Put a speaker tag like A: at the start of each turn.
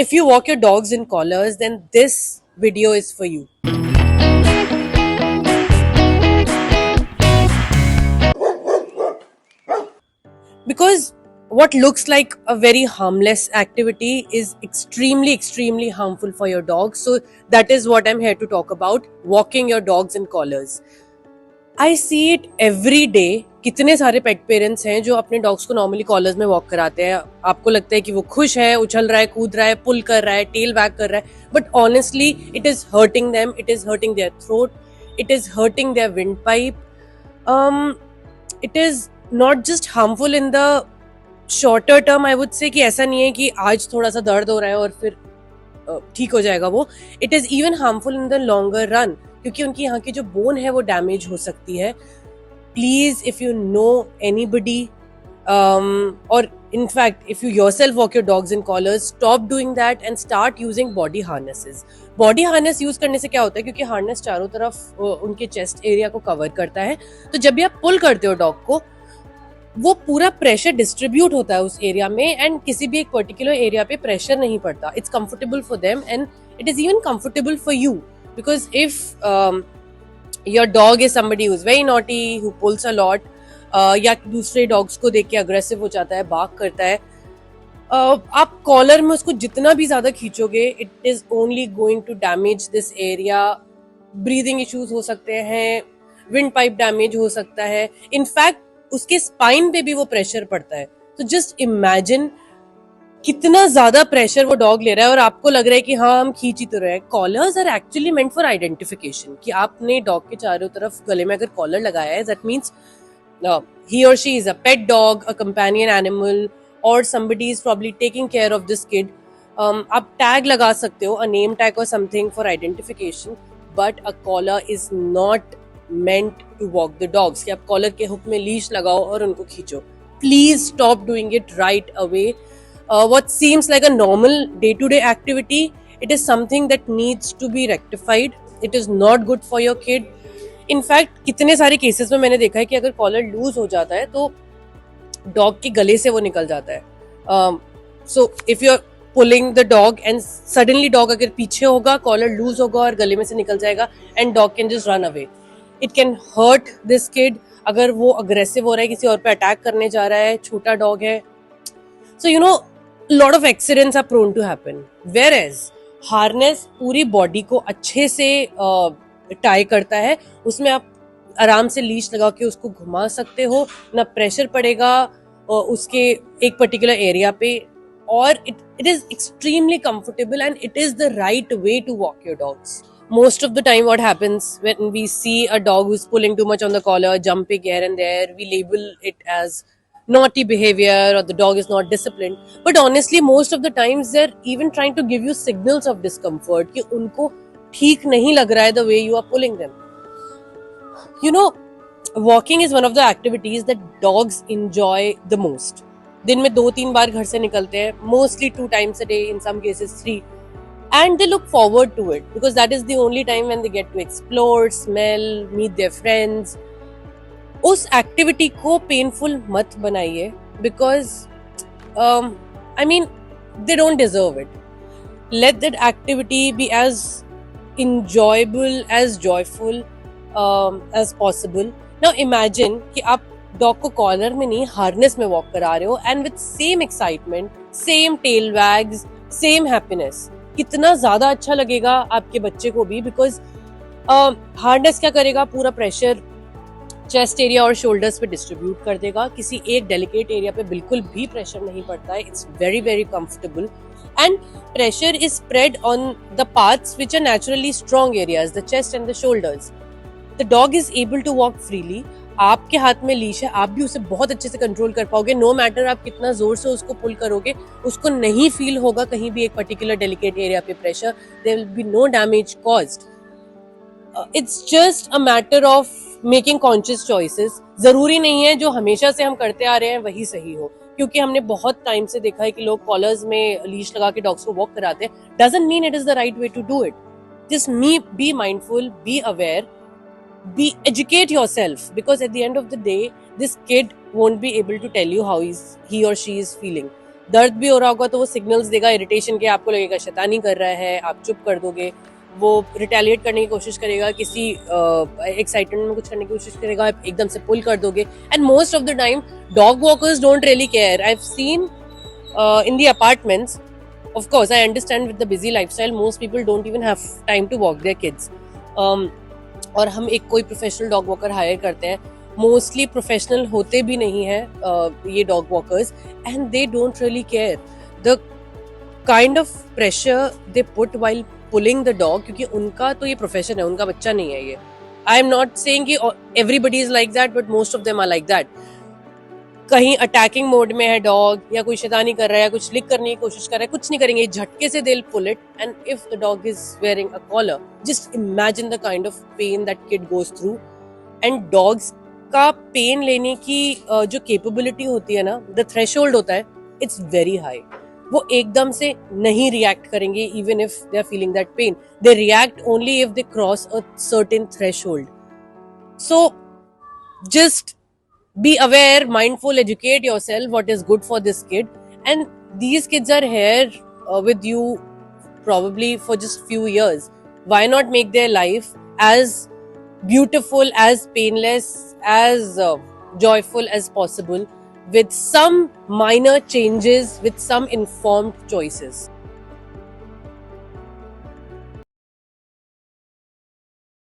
A: If you walk your dogs in collars, then this video is for you. Because what looks like a very harmless activity is extremely harmful for your dog. So that is what I'm here to talk about, walking your dogs in collars. I see it every day. कितने सारे पेट parents हैं जो अपने dogs को normally callers में walk कराते हैं. आपको लगता है कि वो खुश है, उछल रहा है, कूद रहा है, पुल कर रहा है, टेल वैग कर रहा है, but honestly it is hurting them, it is hurting their throat, it is hurting their windpipe. It is not just harmful in the shorter term. I would say कि ऐसा नहीं है कि आज थोड़ा सा दर्द हो रहा है और फिर ठीक हो जाएगा वो. It is even harmful in the longer run, क्योंकि उनकी यहाँ की जो बोन है वो डैमेज हो सकती है. Please, if you know anybody और in fact if you yourself walk your dogs in collars, stop doing that and start using body harnesses. Body harness use करने से क्या होता है, क्योंकि हार्नेस चारों तरफ उनके चेस्ट एरिया को कवर करता है, तो जब भी आप पुल करते हो डॉग को, वो पूरा प्रेशर डिस्ट्रीब्यूट होता है उस एरिया में, एंड किसी भी एक पर्टिकुलर एरिया पे प्रेशर नहीं पड़ता. It's comfortable for them and it is even comfortable for you. Because if your dog is somebody who's very naughty, who pulls a lot, या दूसरे डॉग्स को देख के अग्रेसिव हो जाता है, बाक करता है, आप कॉलर में उसको जितना भी ज्यादा खींचोगे, it is only going to damage this area. Breathing issues हो सकते हैं, विंड पाइप डैमेज हो सकता है, इनफैक्ट उसके स्पाइन पे भी वो प्रेशर पड़ता है. तो जस्ट इमेजिन कितना ज्यादा प्रेशर वो डॉग ले रहा है और आपको लग रहा है कि हाँ हम खींच ही तो रहे हैं. Collars are actually meant for identification, कि आपने डॉग के चारों तरफ गले में अगर कॉलर लगाया है, that means he or she is a pet dog, a companion animal, or somebody is probably taking care of this kid. आप टैग लगा सकते हो, a name tag or something for identification, but a collar is not meant to walk the dogs. कि आप collar के hook में leash लगाओ और उनको खींचो. Please stop doing it right away. What seems like a normal day-to-day activity, it is something that needs to be rectified. It is not good for your kid. In fact कितने सारे cases में मैंने देखा है कि अगर कॉलर लूज हो जाता है तो डॉग के गले से वो निकल जाता है. So if you are pulling the dog and suddenly dog अगर पीछे होगा, कॉलर लूज होगा और गले में से निकल जाएगा, and dog can just run away. It can hurt this kid. अगर वो अग्रेसिव हो रहा है, किसी और पे अटैक करने जा रहा है, छोटा डॉग है, so you know lot of accidents are prone to happen. Whereas harness पूरी बॉडी को अच्छे से टाई करता है. उसमें आप आराम से लीश लगा के उसको घुमा सकते हो, ना प्रेशर पड़ेगा उसके एक पर्टिकुलर एरिया पे, और it is extremely comfortable and it is the right way to walk your dogs. Most of the time what happens when we see a dog who's pulling too much on the collar, jumping here and there, we label it as naughty behavior or the dog is not disciplined. But honestly, most of the times they're even trying to give you signals of discomfort कि उनको ठीक नहीं लग रहा है the way you are pulling them. You know, walking is one of the activities that dogs enjoy the most. दिन में 2-3 बार घर से निकलते हैं, mostly 2 times a day, in some cases 3. And they look forward to it because that is the only time when they get to explore, smell, meet their friends. उस activity को painful मत बनाइए, because I mean they don't deserve it. Let that activity be as enjoyable, as joyful as possible. Now imagine कि आप dog को collar में नहीं, harness में वॉक करा रहे हो, and with same excitement, same tail wags, same happiness. कितना ज्यादा अच्छा लगेगा आपके बच्चे को भी, बिकॉज हार्नेस क्या करेगा, पूरा प्रेशर चेस्ट एरिया और शोल्डर्स पे डिस्ट्रीब्यूट कर देगा. किसी एक डेलिकेट एरिया पे बिल्कुल भी प्रेशर नहीं पड़ता है. It's very very comfortable and pressure is spread on the parts which are naturally strong areas, the chest and the shoulders. The dog is able to walk freely. आपके हाथ में leash है, आप भी उसे बहुत अच्छे से कंट्रोल कर पाओगे. नो मैटर आप कितना जोर से उसको पुल करोगे, उसको नहीं फील होगा कहीं भी एक पर्टिकुलर डेलिकेट एरिया पे pressure. There will be no damage caused. It's just a matter of making conscious choices. जरूरी नहीं है जो हमेशा से हम करते आ रहे हैं वही सही हो, क्योंकि हमने बहुत टाइम से देखा है कि लोग कॉलर्स में लीश लगा के डॉग्स को वॉक कराते हैं. Doesn't mean it is the right way to do it. Just be mindful, be aware, be educate yourself, because at the end of the day this kid won't be able to tell you how he or she is feeling. दर्द भी हो रहा होगा तो वो signals देगा irritation के, आपको लगेगा शैतानी कर रहा है, आप चुप कर दोगे, वो रिटेलिएट करने की कोशिश करेगा, किसी एक्साइटमेंट में कुछ करने की कोशिश करेगा, आप एकदम से पुल कर दोगे. And most of the time dog walkers don't really care. I have seen in the apartments, of course I understand with the busy lifestyle most people don't even have time to walk their kids. और हम एक कोई professional dog walker higher करते हैं, mostly professional होते भी नहीं है ये dog walkers, and they don't really care the kind of pressure they put while pulling the dog, क्योंकि उनका तो ये प्रोफेशन है, उनका बच्चा नहीं है ये. आई एम नॉट सेइंग कि everybody is like that, but most of them are like that. कहीं अटैकिंग मोड में है डॉग, या कोई शैतानी कर रहा है, या कुछ लिक करने की कोशिश कर रहा है, कुछ नहीं करेंगे, झटके से they'll pull it. And if the dog is wearing a collar, just imagine the kind of pain that kid goes through. And dogs का पेन लेने की जो कैपेबिलिटी होती है ना, the threshold होता है, it's very high. वो एकदम से नहीं रिएक्ट करेंगे even if they are feeling that pain. They react only if they cross a certain threshold. So just be aware, mindful, educate yourself what is good for this kid. And these kids are here with you probably for just few years. Why not make their life as beautiful, as painless, as joyful as possible with some minor changes, with some informed choices.